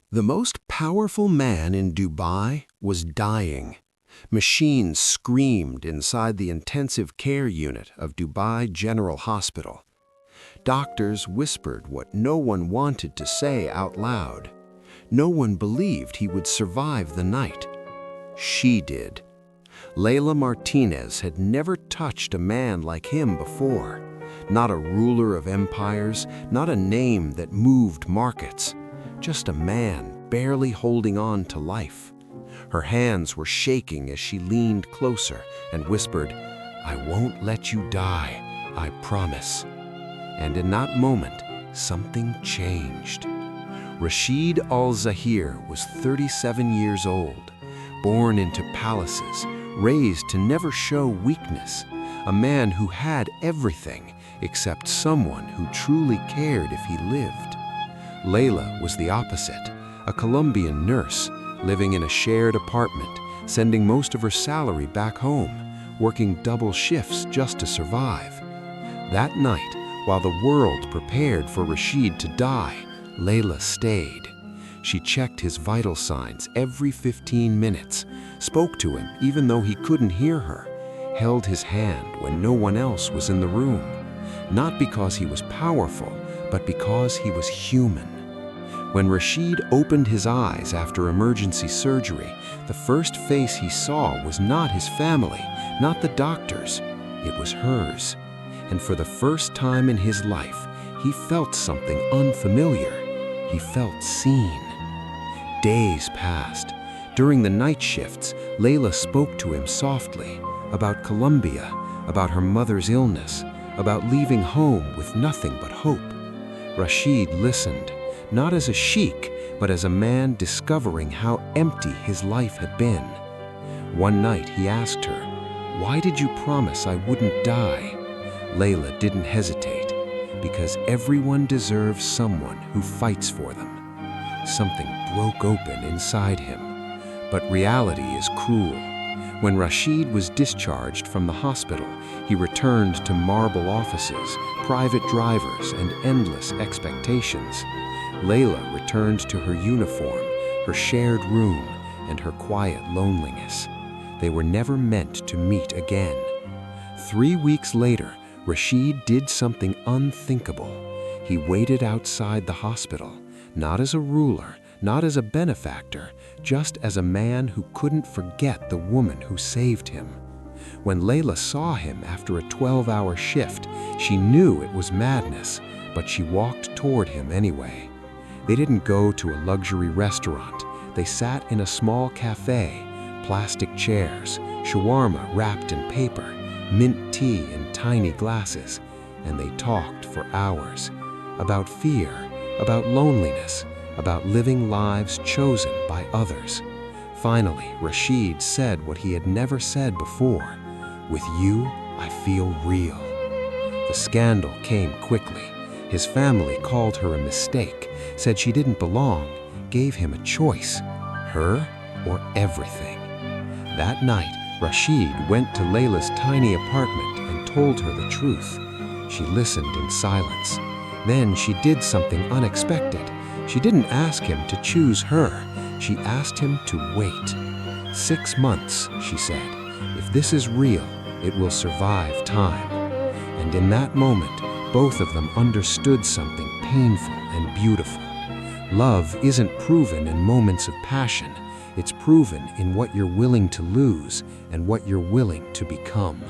The most powerful man in Dubai was dying. Machines screamed inside the intensive care unit of Dubai General Hospital. Doctors whispered what no one wanted to say out loud. No one believed he would survive the night. She did. Leila Martinez had never touched a man like him before. Not a ruler of empires, not a name that moved markets. Just a man barely holding on to life. Her hands were shaking as she leaned closer and whispered, "I won't let you die, I promise." And in that moment, something changed. Rashid Al-Zahir was 37 years old, born into palaces, raised to never show weakness, a man who had everything except someone who truly cared if he lived. Leila was the opposite, a Colombian nurse, living in a shared apartment, sending most of her salary back home, working double shifts just to survive. That night, while the world prepared for Rashid to die, Leila stayed. She checked his vital signs every 15 minutes, spoke to him even though he couldn't hear her, held his hand when no one else was in the room. Not because he was powerful, but because he was human. When Rashid opened his eyes after emergency surgery, the first face he saw was not his family, not the doctors. It was hers. And for the first time in his life, he felt something unfamiliar. He felt seen. Days passed. During the night shifts, Leila spoke to him softly about Colombia, about her mother's illness, about leaving home with nothing but hope. Rashid listened, not as a sheik, but as a man discovering how empty his life had been. One night he asked her, "Why did you promise I wouldn't die?" Leila didn't hesitate, because everyone deserves someone who fights for them. Something broke open inside him. But reality is cruel. When Rashid was discharged from the hospital, he returned to marble offices, private drivers, and endless expectations. Leila returned to her uniform, her shared room, and her quiet loneliness. They were never meant to meet again. 3 weeks later, Rashid did something unthinkable. He waited outside the hospital, not as a ruler, not as a benefactor, just as a man who couldn't forget the woman who saved him. When Leila saw him after a 12-hour shift, she knew it was madness, but she walked toward him anyway. They didn't go to a luxury restaurant. They sat in a small cafe, plastic chairs, shawarma wrapped in paper, mint tea in tiny glasses, and they talked for hours about fear, about loneliness, about living lives chosen by others. Finally, Rashid said what he had never said before, "With you, I feel real." The scandal came quickly. His family called her a mistake, said she didn't belong, gave him a choice, her or everything. That night, Rashid went to Leila's tiny apartment and told her the truth. She listened in silence. Then she did something unexpected. She didn't ask him to choose her. She asked him to wait. 6 months, she said. If this is real, it will survive time. And in that moment, both of them understood something painful and beautiful. Love isn't proven in moments of passion. It's proven in what you're willing to lose and what you're willing to become.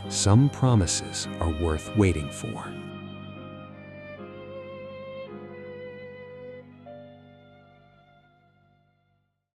Some promises are worth waiting for.